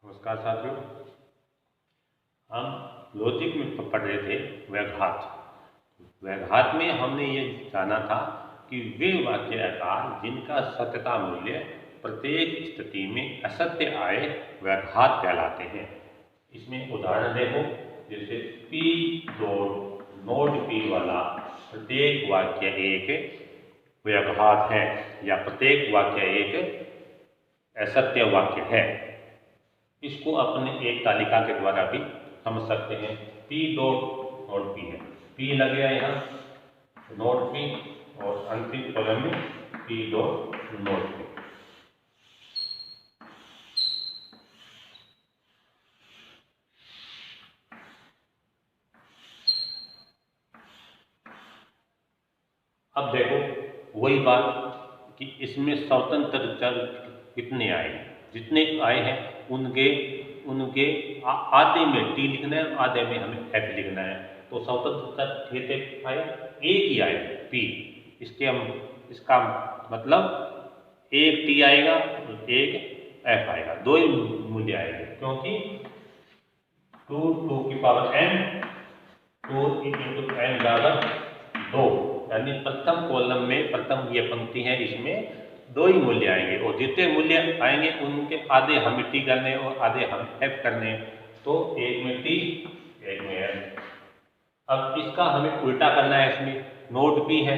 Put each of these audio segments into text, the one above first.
नमस्कार साथियों। हम लॉजिक में पढ़ रहे थे व्याघात। व्याघात में हमने ये जाना था कि वे वाक्य आकार जिनका सत्यता मूल्य प्रत्येक स्थिति में असत्य आए व्याघात कहलाते हैं। इसमें उदाहरण देखो, जैसे P डॉट नोट P वाला प्रत्येक वाक्य एक व्याघात है या प्रत्येक वाक्य एक असत्य वाक्य है। इसको अपने एक तालिका के द्वारा भी समझ सकते हैं। P डॉट नोट P है, P लग गया यहाँ नोट P और अंतिम कॉलम में P डॉट नोट P। अब देखो वही बात कि इसमें स्वतंत्र चर कितने आए, जितने आए हैं उनके आधे में टी लिखना है, आधे में हमें एफ लिखना है। तो स्वतंत्र चर कितने आए? एक ही आए पी। इसका मतलब एक टी आएगा और एक एफ आएगा, दो ही मूल्य आएंगे, क्योंकि 2 की पावर n 2 इंटू n बराबर 2, यानी प्रथम कॉलम में प्रथम ये पंक्ति है, इसमें दो ही मूल्य आएंगे और जितने मूल्य आएंगे उनके आधे हमें टी करने और आधे हमें एफ करने। तो एक में टी एक में एफ। अब इसका हमें उल्टा करना है, इसमें नोट पी है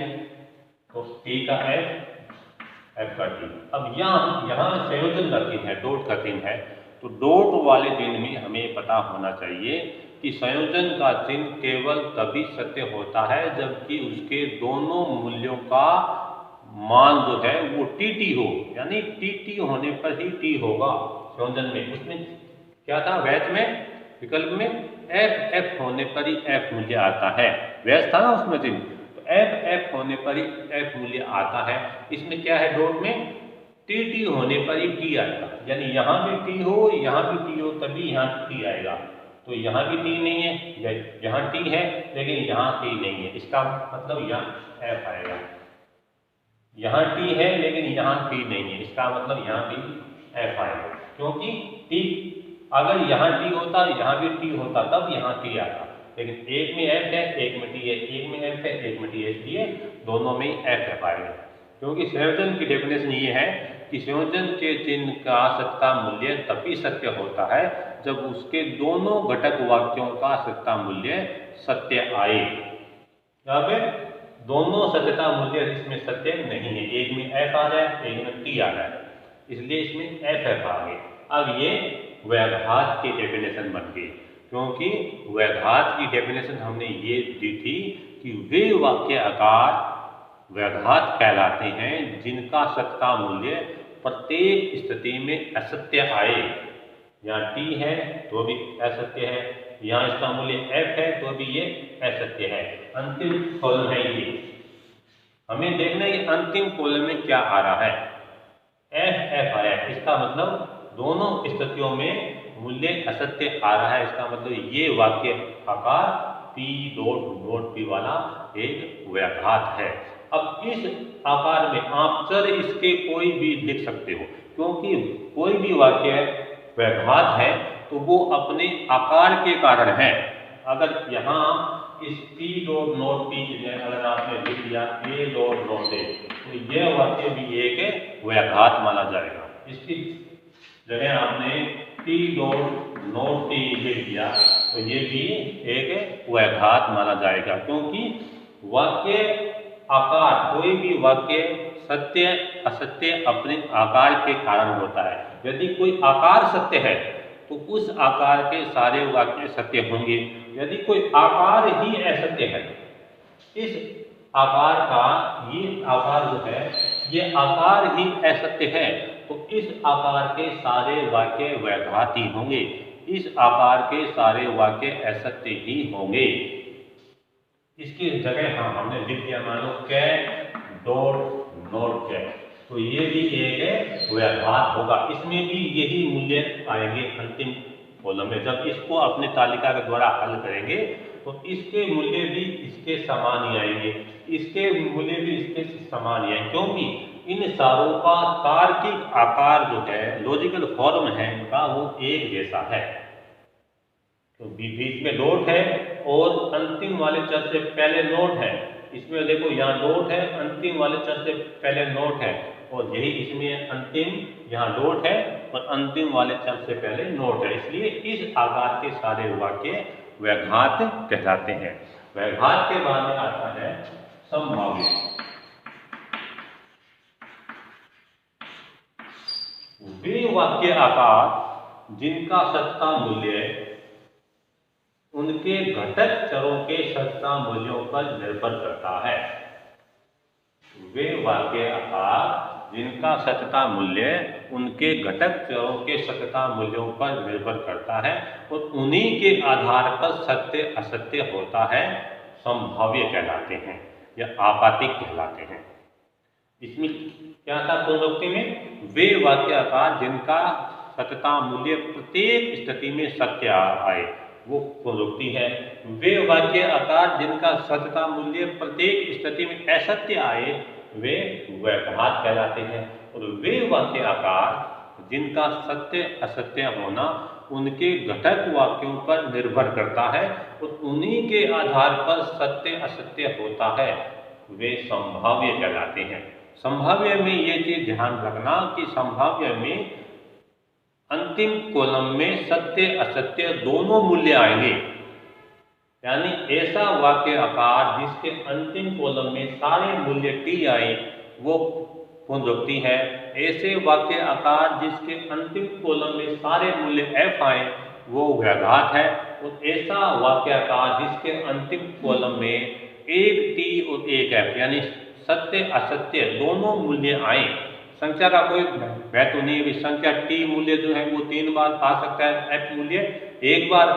तो टी का एफ का टी। अब यहाँ संयोजन का चिन्ह है, डॉट का चिन्ह है, तो डॉट वाले चिन्ह में हमें पता होना चाहिए कि संयोजन का चिन्ह केवल तभी सत्य होता है जबकि उसके दोनों मूल्यों का मान जो है वो टी हो, यानी टी होने पर ही टी होगा संयोजन में। उसमें क्या था, वैध में विकल्प में एफ होने पर ही एफ मूल्य आता है, वैध था ना उसमें चिन्ह, तो एफ होने पर ही एफ मूल्य आता है। इसमें क्या है, डॉट में टी होने पर ही टी आएगा, यानी यहाँ भी टी हो यहाँ भी टी हो तभी यहाँ टी आएगा। तो यहाँ भी टी नहीं है, यहाँ टी है लेकिन यहाँ टी नहीं है, इसका मतलब यहाँ एफ आएगा। यहाँ टी है लेकिन यहाँ टी नहीं है, इसका मतलब यहाँ भी एफ आएगा, क्योंकि टी अगर यहाँ टी होता यहाँ भी टी होता तब यहाँ टी आता, लेकिन एक में एफ है एक में टी है, एक में एफ है एक में टी है, इसलिए दोनों में एफ आएगा। क्योंकि संयोजन की डेफिनेशन ये है कि संयोजन के चिन्ह का सत्ता मूल्य तभी सत्य होता है जब उसके दोनों घटक वाक्यों का सत्ता मूल्य सत्य आए। यहाँ पे दोनों सत्यता मूल्य इसमें सत्य नहीं है, एक में एफ आ रहा है एक में टी आ रहा है, इसलिए इसमें एफ आ गए। अब ये व्याघात की डेफिनेशन बन गई, क्योंकि व्याघात की डेफिनेशन हमने ये दी थी कि वे वाक्य आकार व्याघात कहलाते हैं जिनका सत्ता मूल्य प्रत्येक स्थिति में असत्य आए। यहाँ टी है तो भी असत्य है, यहाँ इसका मूल्य एफ है तो भी ये असत्य है। अंतिम कॉलम है ये, हमें देखना है कि अंतिम कॉलम में क्या आ रहा है, एफ आया है, इसका मतलब दोनों स्थितियों में मूल्य असत्य आ रहा है। इसका मतलब ये वाक्य आकार P डॉट नोट P वाला एक व्याघात है। अब इस आकार में आप चर इसके कोई भी लिख सकते हो, क्योंकि कोई भी वाक्य व्याघात है तो वो अपने आकार के कारण है। अगर यहाँ इस P डॉट नोट P अगर आपने लिख दिया A डॉट नोट A, तो यह वाक्य भी एक व्याघात माना जाएगा। इसकी जगह आपने P डॉट नोट T लिख दिया तो ये भी एक व्याघात माना जाएगा, क्योंकि वाक्य आकार कोई भी वाक्य सत्य असत्य अपने आकार के कारण होता है। यदि कोई आकार सत्य है तो उस आकार के सारे वाक्य सत्य होंगे, यदि कोई आकार ही असत्य है, इस आकार का ये आकार जो है ये आकार ही असत्य है, तो इस आकार के सारे वाक्य व्याघात ही होंगे, इस आकार के सारे वाक्य असत्य ही होंगे। इसकी जगह हमने लिख दिया, मान लो कैट डॉट नॉट कैट, तो ये भी एक व्याघात होगा, इसमें भी यही मूल्य आएंगे अंतिम कॉलम में। जब इसको अपने तालिका के द्वारा हल करेंगे तो इसके मूल्य भी इसके समान ही आएंगे, इसके मूल्य भी इसके समान ही आएंगे, क्योंकि इन सारों का तार्किक आकार जो है, लॉजिकल फॉर्म है इनका, वो एक जैसा है। तो बीच में डॉट है और अंतिम वाले चर से पहले नोट है। इसमें देखो यहाँ डॉट है, अंतिम वाले चर से पहले नोट है, और यही इसमें अंतिम यहाँ डॉट है और अंतिम वाले चर से पहले नोट है। इसलिए इस आकार के सारे वाक्य व्याघात कहलाते हैं। व्याघात के बाद में आता है संभाव्य। वे वाक्य आकार जिनका सत्ता मूल्य उनके घटक चरों के सत्ता मूल्यों पर निर्भर करता है। वे वाक्य आकार जिनका सत्यता मूल्य उनके घटक चरों के सत्यता मूल्यों पर निर्भर करता है और उन्हीं के आधार पर सत्य असत्य होता है, संभाव्य कहलाते हैं या आपातिक कहलाते हैं। इसमें क्या था पुनरुक्ति में? वे वाक्य आकार जिनका सत्यता मूल्य प्रत्येक स्थिति में सत्य आए, वो पुनरुक्ति है। वे वाक्य आकार जिनका सत्यता मूल्य प्रत्येक स्थिति में असत्य आए, वे व्याघात कहलाते हैं। और वे वाक्य आकार जिनका सत्य असत्य होना उनके घटक वाक्यों पर निर्भर करता है और उन्हीं के आधार पर सत्य असत्य होता है, वे संभाव्य कहलाते हैं। संभाव्य में ये चीज ध्यान रखना कि संभाव्य में अंतिम कॉलम में सत्य असत्य दोनों मूल्य आएंगे। यानी ऐसा वाक्य आकार जिसके अंतिम कॉलम में सारे मूल्य टी आए, वो पुनरुक्ति है। ऐसे वाक्य आकार जिसके अंतिम कॉलम में सारे मूल्य एफ आए, वो व्याघात है। और ऐसा वाक्य आकार जिसके अंतिम कॉलम में एक टी और एक एफ यानी सत्य असत्य दोनों मूल्य आए, संख्या का कोई महत्व नहीं है। संख्या टी मूल्य जो है वो 3 बार पा सकता है, एफ मूल्य 1 बार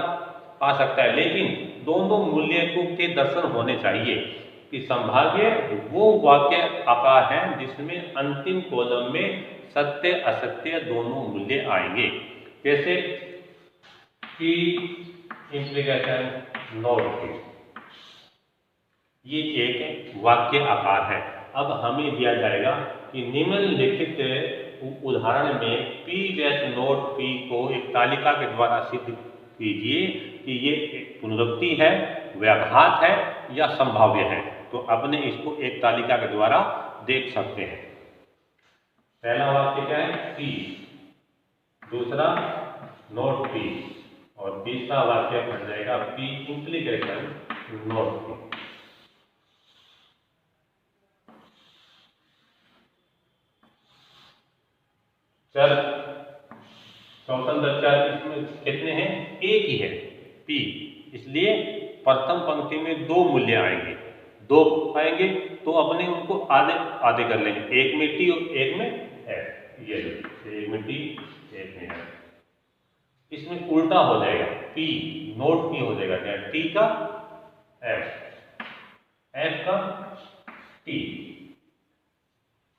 पा सकता है, लेकिन दोनों मूल्य को के दर्शन होने चाहिए कि संभाव्य वो वाक्य आकार है जिसमें अंतिम कॉलम में सत्य असत्य दोनों मूल्य आएंगे। जैसे की इम्प्लीकेशन नोट की, ये एक वाक्य आकार है। अब हमें दिया जाएगा कि निम्नलिखित उदाहरण में पी डैश नोट पी को एक तालिका के द्वारा सिद्ध कीजिए कि ये पुनरुक्ति है, व्याघात है या संभाव्य है। तो अपने इसको एक तालिका के द्वारा देख सकते हैं। पहला वाक्य क्या है? पी, दूसरा नोट पी, और तीसरा वाक्य बन जाएगा पी इम्प्लीकेशन नोट पी। चर स्वतंत्र चर इसमें कितने हैं? एक ही है, पी। इसलिए प्रथम पंक्ति में 2 मूल्य आएंगे, 2 आएंगे तो अपने उनको आधे आधे कर लेंगे, एक में टी और एक में एफ। ये एक में टी एक में एफ। इसमें उल्टा हो जाएगा, पी नोट पी हो जाएगा, क्या? टी का एफ, एफ का टी।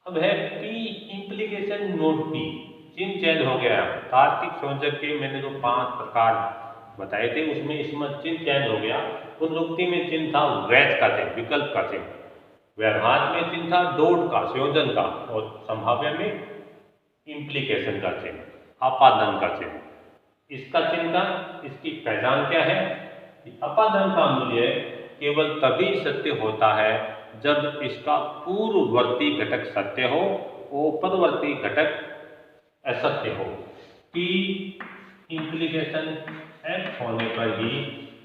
अब है पी इम्प्लीकेशन नोट पी, चिन्ह चेंज हो गया। तार्किक संयोजक के मैंने जो 5 प्रकार बताए थे उसमें इसमें चिन्ह चेंज हो गया। पुनरुक्ति में चिन्ह था वैध का चिन्ह, विकल्प का चिन्ह। व्याघात में चिन्ह था डॉट का, संयोजन का, और संभाव्य में इम्प्लीकेशन का चिन्ह, अपादन का चिन्ह। इसका चिन्ह का, इसकी पहचान क्या है? अपादन का मूल्य केवल तभी सत्य होता है जब इसका पूर्ववर्ती घटक सत्य हो और परवर्ती घटक असत्य हो। पी इम्प्लीकेशन एफ होने पर ही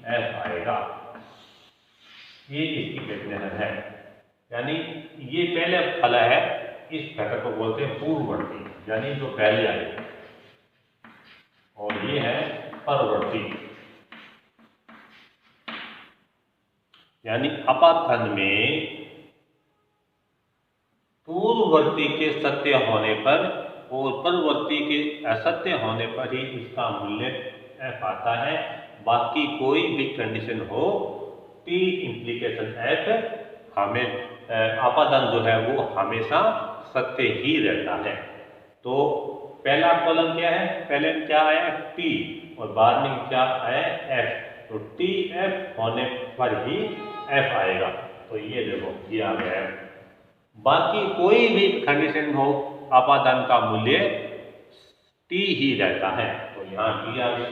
एफ आएगा। ये इसकी डेफिनेशन है। यानी ये पहले फल है, इस घटक को बोलते हैं पूर्ववर्ती, यानी जो पहले आए, और ये है परवर्ती। यानी अपादन में पूर्ववर्ती के सत्य होने पर और परवर्ती के असत्य होने पर ही इसका मूल्य एफ आता है। बाकी कोई भी कंडीशन हो, पी इम्प्लीकेशन एफ हमें अपादन जो है वो हमेशा सत्य ही रहता है। तो पहला कॉलम क्या है? पहले क्या आया? टी, और बाद में क्या आया? एफ। तो टी एफ होने पर ही एफ आएगा। तो ये देखो, ये आ गया है। बाकी कोई भी कंडीशन हो, अपादान का मूल्य टी ही रहता है। तो यहाँ टी आ गया,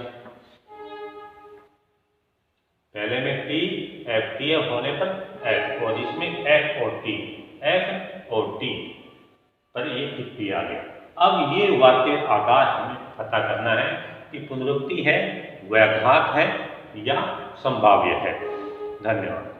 पहले में टी एफ, टी एफ होने पर एफ, और इसमें एफ और टी, एफ और टी पर ये टी आ गया। अब ये वाक्य आकार हमें पता करना है कि पुनरुक्ति है, व्याघात है या संभाव्य है। धन्यवाद।